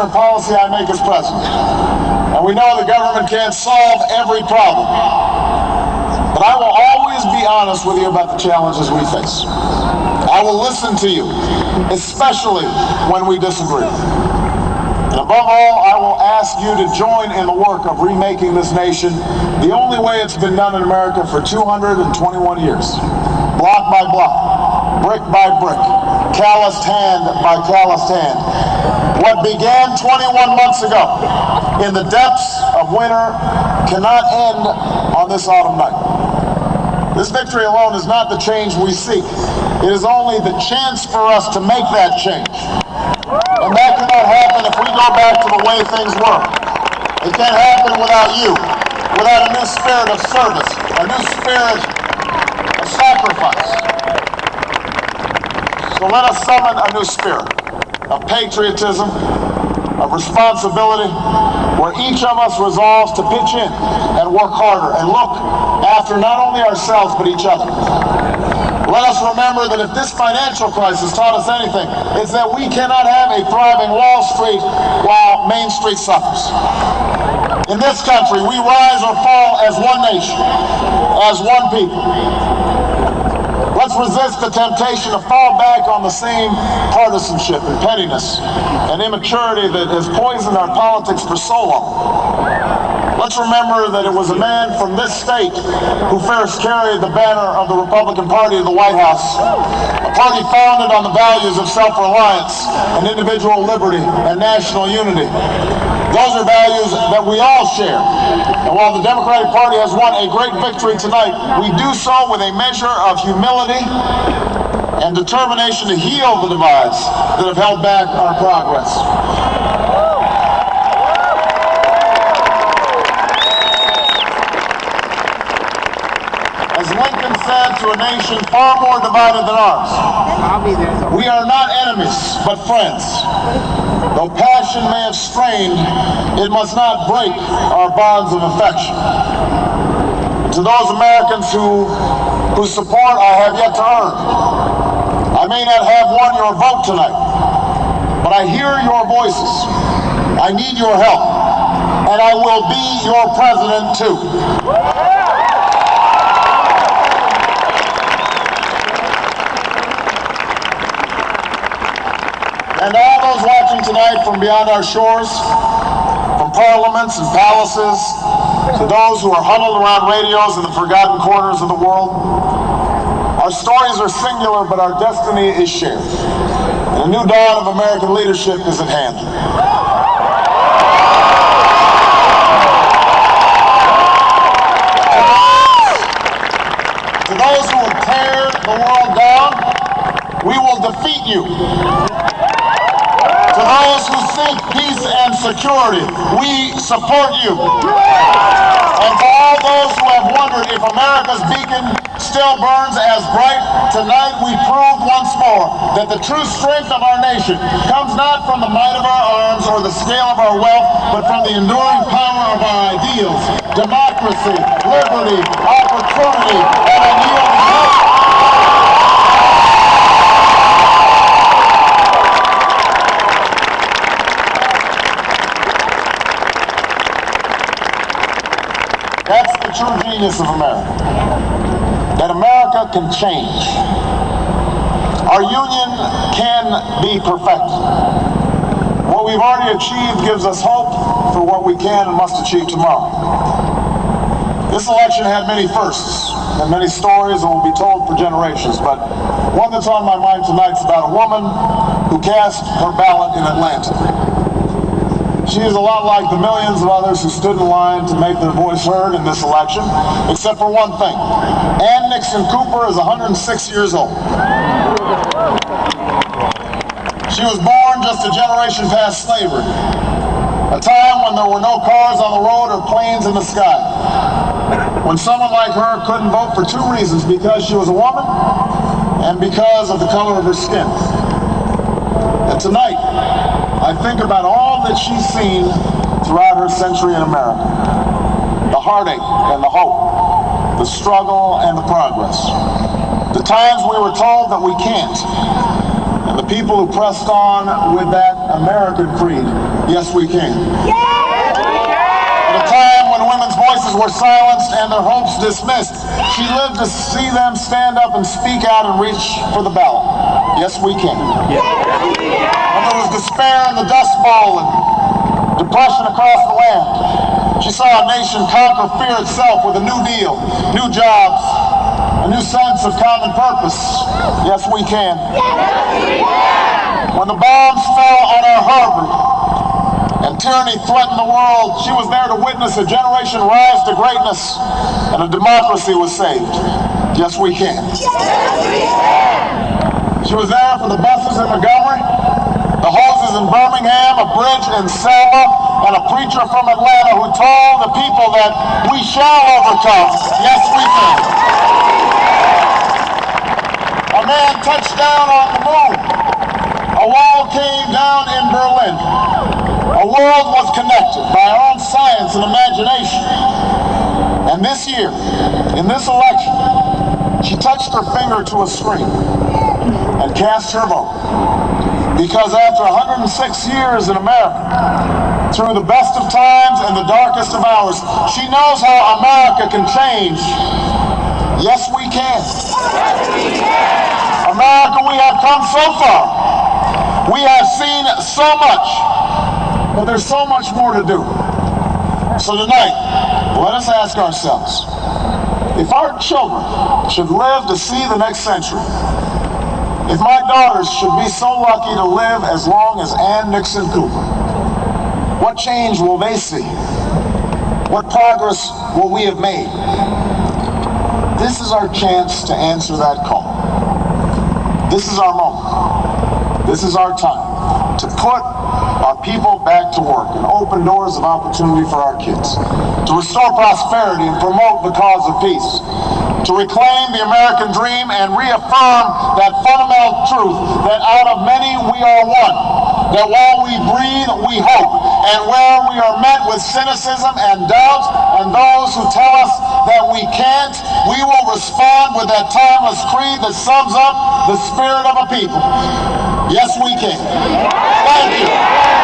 legislation or policy I make as president. And we know the government can't solve every problem. But I will always be honest with you about the challenges we face. I will listen to you, especially when we disagree. And above all, I will ask you to join in the work of remaking this nation the only way it's been done in America for 221 years. Block by block, brick by brick, calloused hand by calloused hand. What began 21 months ago in the depths of winter cannot end on this autumn night. This victory alone is not the change we seek. It is only the chance for us to make that change. And that cannot happen if we go back to the way things were. It can't happen without you, without a new spirit of service, a new spirit of sacrifice. So let us summon a new spirit of patriotism, of responsibility, where each of us resolves to pitch in and work harder and look after not only ourselves but each other. Let us remember that if this financial crisis taught us anything, it's that we cannot have a thriving Wall Street while Main Street suffers. In this country, we rise or fall as one nation, as one people. Let's resist the temptation to fall back on the same partisanship and pettiness and immaturity that has poisoned our politics for so long. Let's remember that it was a man from this state who first carried the banner of the Republican Party to the White House, a party founded on the values of self-reliance and individual liberty and national unity. Those are values that we all share. And while the Democratic Party has won a great victory tonight, we do so with a measure of humility and determination to heal the divides that have held back our progress. As Lincoln said to a nation far more divided than ours, we are not enemies, but friends. Though passion may have strained, it must not break our bonds of affection. To those Americans whose support I have yet to earn, I may not have won your vote tonight, but I hear your voices. I need your help, and I will be your president too. And all those watching tonight from beyond our shores, from parliaments and palaces, to those who are huddled around radios in the forgotten corners of the world, our stories are singular, but our destiny is shared. And a new dawn of American leadership is at hand. To those who will tear the world down, we will defeat you. To those who seek peace and security, we support you. And to all those who have wondered if America's beacon still burns as bright, tonight we proved once more that the true strength of our nation comes not from the might of our arms or the scale of our wealth, but from the enduring power of our ideals, democracy, liberty, opportunity, and unyielding hope. That's the true genius of America, that America can change. Our union can be perfected. What we've already achieved gives us hope for what we can and must achieve tomorrow. This election had many firsts and many stories that will be told for generations, but one that's on my mind tonight is about a woman who cast her ballot in Atlanta. She is a lot like the millions of others who stood in line to make their voice heard in this election, except for one thing. Ann Nixon Cooper is 106 years old. She was born just a generation past slavery, a time when there were no cars on the road or planes in the sky, when someone like her couldn't vote for two reasons: because she was a woman and because of the color of her skin. And tonight, I think about all that she's seen throughout her century in America. The heartache and the hope, the struggle and the progress. The times we were told that we can't, and the people who pressed on with that American creed. Yes, we can. At a time when women's voices were silenced and their hopes dismissed, she lived to see them stand up and speak out and reach for the ballot. Yes, we can. When there was despair in the Dust Bowl and depression across the land, she saw a nation conquer fear itself with a new deal, new jobs, a new sense of common purpose. Yes, we can. When the bombs fell on our Harvard and tyranny threatened the world, she was there to witness a generation rise to greatness and a democracy was saved. Yes, we can. She was there for the buses in Montgomery, the hoses in Birmingham, a bridge in Selma, and a preacher from Atlanta who told the people that we shall overcome. Yes, we can. A man touched down on the moon. A wall came down in Berlin. A world was connected by our own science and imagination. And this year, in this election, she touched her finger to a screen and cast her vote. Because after 106 years in America, through the best of times and the darkest of hours, she knows how America can change. Yes, we can. America, we have come so far. We have seen so much, but there's so much more to do. So tonight, let us ask ourselves, if our children should live to see the next century, if my daughters should be so lucky to live as long as Ann Nixon Cooper, what change will they see? What progress will we have made? This is our chance to answer that call. This is our moment. This is our time to put our people back to work and open doors of opportunity for our kids, to restore prosperity and promote the cause of peace, to reclaim the American dream and reaffirm that fundamental truth that out of many we are one, that while we breathe, we hope, and where we are met with cynicism and doubt, and those who tell us that we can't, we will respond with that timeless creed that sums up the spirit of a people. Yes, we can. Thank you.